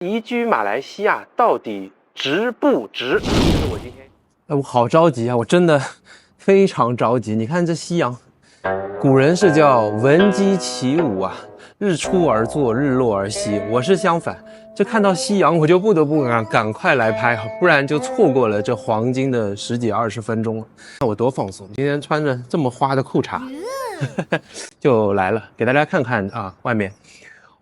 移居马来西亚到底值不值？这是我今天，我好着急啊！我真的非常着急。你看这夕阳，古人是叫闻鸡起舞啊，日出而作，日落而息。我是相反，这看到夕阳我就不得不赶快来拍，不然就错过了这黄金的10几20分钟了。看我多放松！今天穿着这么花的裤衩，就来了，给大家看看啊，外面。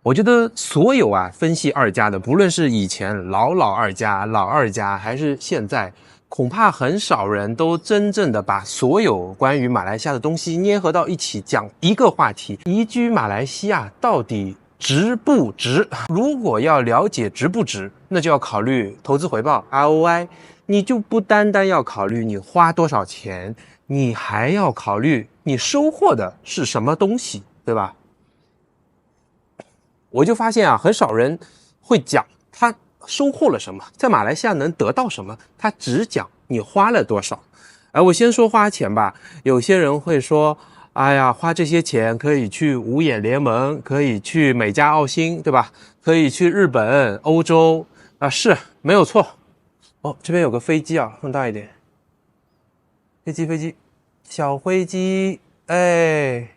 我觉得所有分析二家的，不论是以前老二家、老二家，还是现在，恐怕很少人都真正的把所有关于马来西亚的东西捏合到一起讲一个话题：移居马来西亚到底值不值？如果要了解值不值，那就要考虑投资回报 ROI， 你就不单单要考虑你花多少钱，你还要考虑你收获的是什么东西，对吧？我就发现很少人会讲他收获了什么，在马来西亚能得到什么，他只讲你花了多少。我先说花钱吧，有些人会说，哎呀，花这些钱可以去五眼联盟，可以去美加澳新，对吧？可以去日本、欧洲是没有错。哦，这边有个飞机放大一点，飞机，小飞机，哎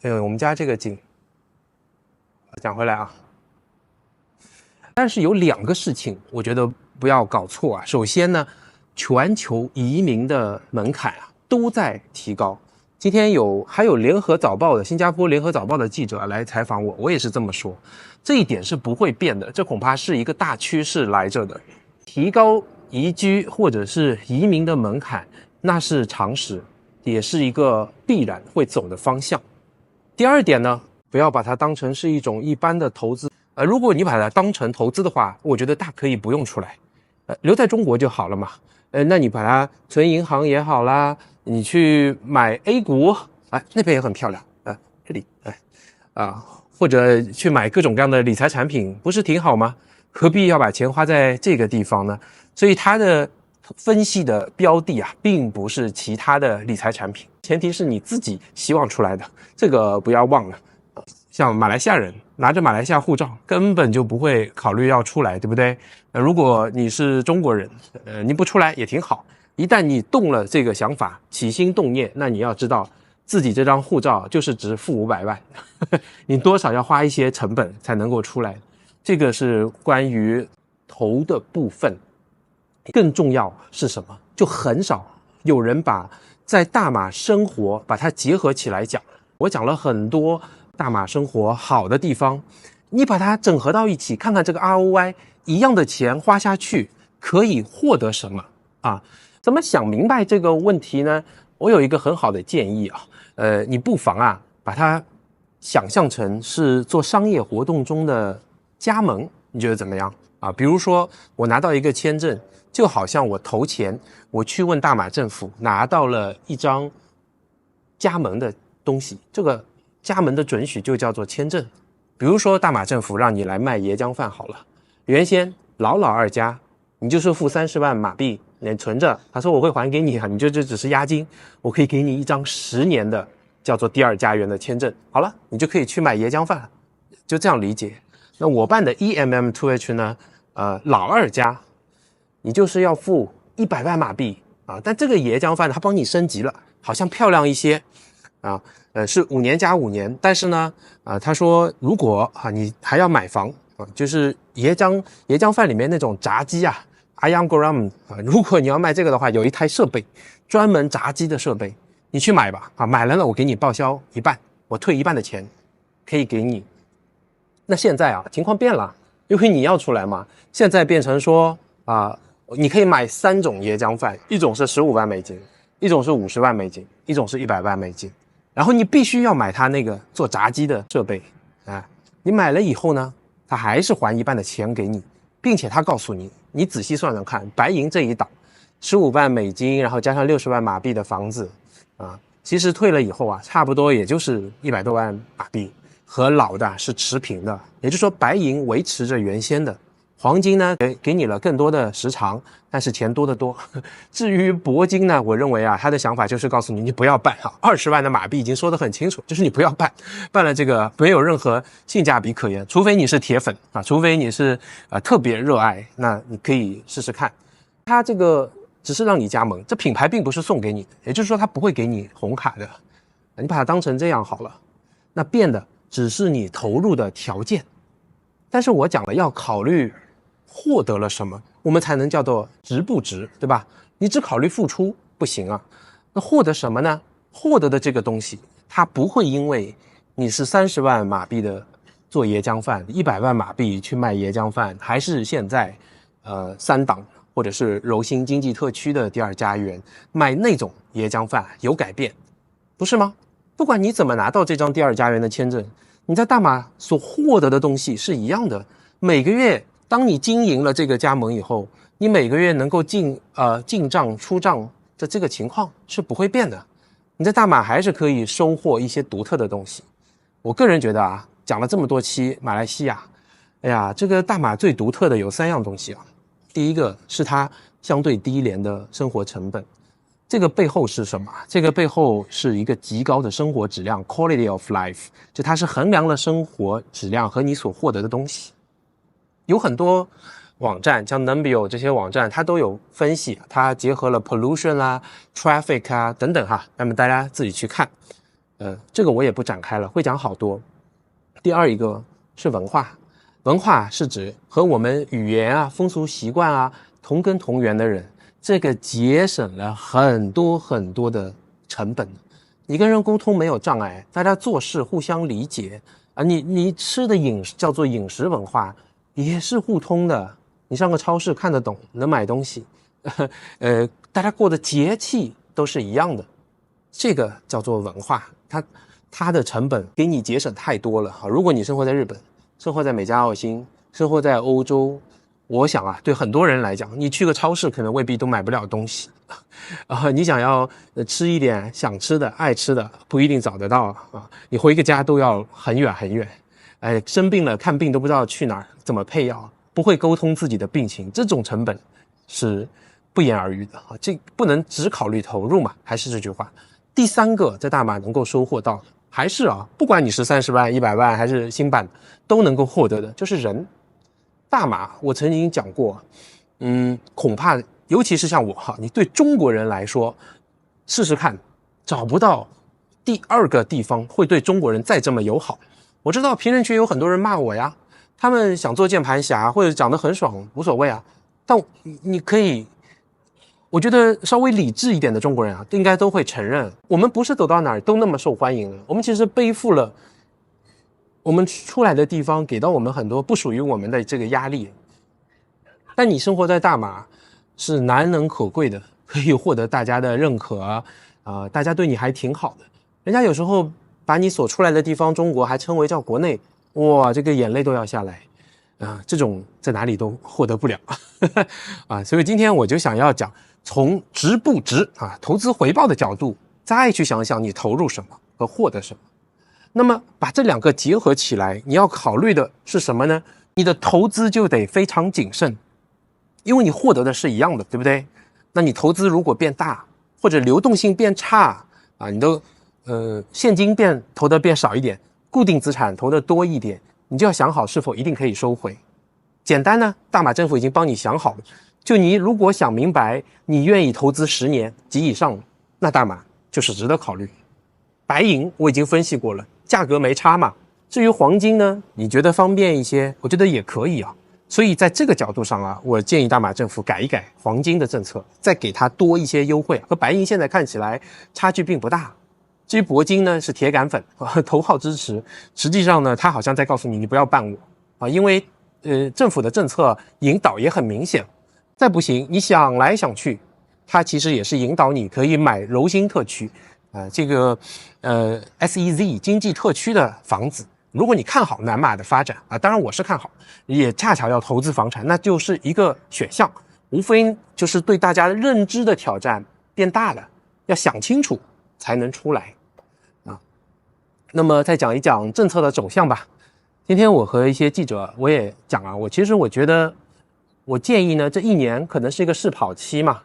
呦，我们家这个景。讲回来但是有2个事情我觉得不要搞错首先呢，全球移民的门槛都在提高。今天还有联合早报的新加坡联合早报的记者来采访我也是这么说，这一点是不会变的，这恐怕是一个大趋势来着的。提高移居或者是移民的门槛，那是常识，也是一个必然会走的方向。第二点呢，不要把它当成是一种一般的投资，如果你把它当成投资的话，我觉得大可以不用出来，留在中国就好了嘛。那你把它存银行也好啦，你去买 A 股，那边也很漂亮，这里，或者去买各种各样的理财产品，不是挺好吗？何必要把钱花在这个地方呢？所以它的分析的标的并不是其他的理财产品，前提是你自己希望出来的，这个不要忘了。像马来西亚人拿着马来西亚护照根本就不会考虑要出来，对不对？如果你是中国人，你不出来也挺好。一旦你动了这个想法，起心动念，那你要知道自己这张护照就是值负500万，你多少要花一些成本才能够出来。这个是关于投的部分。更重要是什么？就很少有人把在大马生活把它结合起来讲。我讲了很多大马生活好的地方，你把它整合到一起，看看这个 ROI， 一样的钱花下去可以获得什么怎么想明白这个问题呢？我有一个很好的建议你不妨把它想象成是做商业活动中的加盟，你觉得怎么样比如说我拿到一个签证，就好像我投钱，我去问大马政府拿到了一张加盟的东西，这个加盟的准许就叫做签证。比如说大马政府让你来卖椰浆饭好了，原先老二家你就是付30万马币，你存着，他说我会还给你你就只是押金，我可以给你一张10年的叫做第2家园的签证，好了，你就可以去买椰浆饭，就这样理解。那我办的 EMM2H 呢，老二家你就是要付100万马币但这个椰浆饭他帮你升级了，好像漂亮一些是5年加5年，但是呢他说如果你还要买房就是椰浆饭里面那种炸鸡Ayam Garam 如果你要卖这个的话，有一台设备专门炸鸡的设备，你去买吧买了呢，我给你报销一半，我退一半的钱可以给你。那现在情况变了，因为你要出来嘛，现在变成说你可以买3种椰浆饭，一种是15万美金，一种是50万美金，一种是100万美金，然后你必须要买他那个做炸鸡的设备你买了以后呢，他还是还一半的钱给你，并且他告诉你，你仔细算算看，白银这一档15万美金，然后加上60万马币的房子其实退了以后差不多也就是100多万马币，和老的是持平的，也就是说白银维持着原先的黄金呢给你了更多的时长，但是钱多得多。至于铂金呢，我认为啊，他的想法就是告诉你，你不要办啊，20万的马币已经说得很清楚，就是你不要办，办了这个没有任何性价比可言，除非你是铁粉啊，除非你是特别热爱，那你可以试试看。他这个只是让你加盟，这品牌并不是送给你的，也就是说他不会给你红卡的，你把它当成这样好了。那变的只是你投入的条件，但是我讲了要考虑获得了什么，我们才能叫做值不值，对吧？你只考虑付出不行啊。那获得什么呢？获得的这个东西，它不会因为你是30万马币的做椰浆饭，100万马币去卖椰浆饭，还是现在3档或者是柔星经济特区的第2家园卖那种椰浆饭有改变，不是吗？不管你怎么拿到这张第2家园的签证，你在大马所获得的东西是一样的。每个月当你经营了这个加盟以后，你每个月能够进账出账的这个情况是不会变的。你在大马还是可以收获一些独特的东西。我个人觉得啊，讲了这么多期马来西亚，哎呀，这个大马最独特的有3样东西啊。第一个是它相对低廉的生活成本。这个背后是什么？这个背后是一个极高的生活质量 quality of life， 就它是衡量了生活质量和你所获得的东西。有很多网站像 Numbeo 这些网站，它都有分析，它结合了 pollution 啊 traffic 啊等等哈，那么大家自己去看。这个我也不展开了，会讲好多。第二一个是文化，文化是指和我们语言啊风俗习惯啊同根同源的人，这个节省了很多很多的成本。你跟人沟通没有障碍，大家做事互相理解啊，你吃的饮食叫做饮食文化，也是互通的。你上个超市看得懂，能买东西，大家过的节气都是一样的，这个叫做文化。它的成本给你节省太多了。如果你生活在日本，生活在美加澳新，生活在欧洲，我想啊，对很多人来讲，你去个超市可能未必都买不了东西你想要吃一点想吃的爱吃的不一定找得到啊，你回个家都要很远很远，生病了看病都不知道去哪儿，怎么配药，不会沟通自己的病情，这种成本是不言而喻的啊，这不能只考虑投入嘛，还是这句话。第3个在大马能够收获到的，还是不管你是30万100万还是新版都能够获得的，就是人。大马我曾经讲过，恐怕尤其是像我你对中国人来说，试试看，找不到第2个地方会对中国人再这么友好。我知道评论区有很多人骂我呀，他们想做键盘侠或者讲得很爽无所谓啊，但你可以，我觉得稍微理智一点的中国人应该都会承认，我们不是走到哪儿都那么受欢迎的，我们其实背负了我们出来的地方给到我们很多不属于我们的这个压力。但你生活在大马是难能可贵的，可以获得大家的认可大家对你还挺好的，人家有时候把你所出来的地方中国还称为叫国内，哇，这个眼泪都要下来这种在哪里都获得不了所以今天我就想要讲从值不值投资回报的角度，再去想想你投入什么和获得什么。那么把这2个结合起来，你要考虑的是什么呢？你的投资就得非常谨慎，因为你获得的是一样的，对不对？那你投资如果变大，或者流动性变差你都现金投的变少一点，固定资产投的多一点，你就要想好是否一定可以收回。简单呢，大马政府已经帮你想好了，就你如果想明白你愿意投资10年及以上，那大马就是值得考虑。白银我已经分析过了，价格没差嘛。至于黄金呢，你觉得方便一些，我觉得也可以所以在这个角度上我建议大马政府改一改黄金的政策，再给它多一些优惠，和白银现在看起来差距并不大。至于铂金呢，是铁杆粉头号支持，实际上呢，他好像在告诉你，你不要办我因为政府的政策引导也很明显。再不行，你想来想去，它其实也是引导你可以买柔星特区这个SEZ 经济特区的房子。如果你看好南马的发展当然我是看好，也恰巧要投资房产，那就是一个选项，无非就是对大家认知的挑战变大了，要想清楚才能出来那么再讲一讲政策的走向吧。今天我和一些记者我也讲我其实我觉得我建议呢，这一年可能是一个试跑期嘛。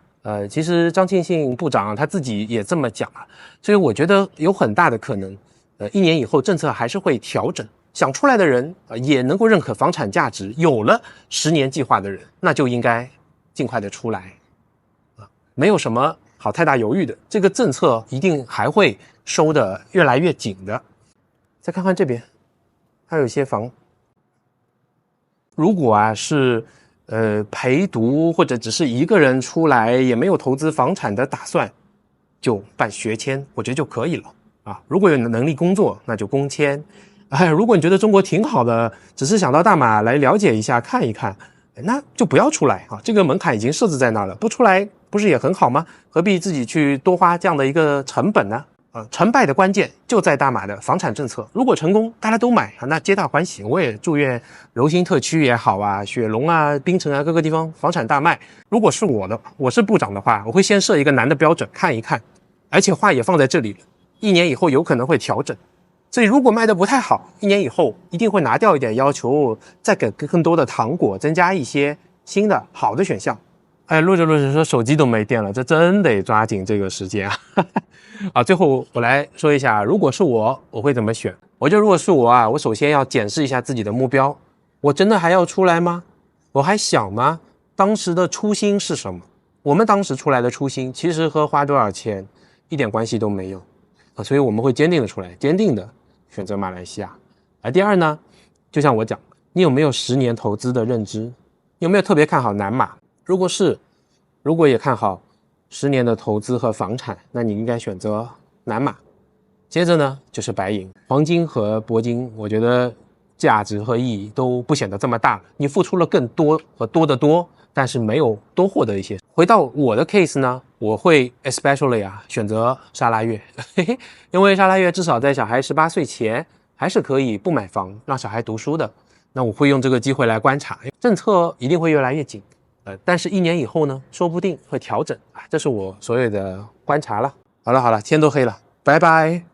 其实张庆信部长他自己也这么讲啊，所以我觉得有很大的可能，一年以后政策还是会调整。想出来的人也能够认可房产价值，有了10年计划的人，那就应该尽快的出来没有什么好太大犹豫的。这个政策一定还会收得越来越紧的。再看看这边，还有一些房，如果是陪读或者只是一个人出来，也没有投资房产的打算，就办学签，我觉得就可以了啊。如果有能力工作，那就工签。如果你觉得中国挺好的，只是想到大马来了解一下看一看，那就不要出来啊。这个门槛已经设置在那儿了，不出来不是也很好吗？何必自己去多花这样的一个成本呢？成败的关键就在大马的房产政策。如果成功，大家都买那皆大欢喜。我也祝愿柔心特区也好啊，雪龙啊、槟城啊各个地方房产大卖。如果是我是部长的话，我会先设一个难的标准看一看，而且话也放在这里了，1年以后有可能会调整。所以如果卖得不太好，1年以后一定会拿掉一点要求，再给更多的糖果，增加一些新的好的选项。录着说手机都没电了，这真得抓紧这个时间啊！最后我来说一下，如果是我会怎么选？我觉得如果是我首先要检视一下自己的目标，我真的还要出来吗？我还想吗？当时的初心是什么？我们当时出来的初心其实和花多少钱一点关系都没有所以我们会坚定的出来，坚定的选择马来西亚。第二呢，就像我讲，你有没有10年投资的认知？有没有特别看好南马？如果也看好10年的投资和房产，那你应该选择南马。接着呢，就是白银、黄金和铂金，我觉得价值和意义都不显得这么大了。你付出了更多和多得多，但是没有多获得一些。回到我的 case 呢，我会 especially 选择沙拉越因为沙拉越至少在小孩18岁前还是可以不买房让小孩读书的。那我会用这个机会来观察，政策一定会越来越紧但是1年以后呢，说不定会调整这是我所有的观察了。好了，天都黑了，拜拜。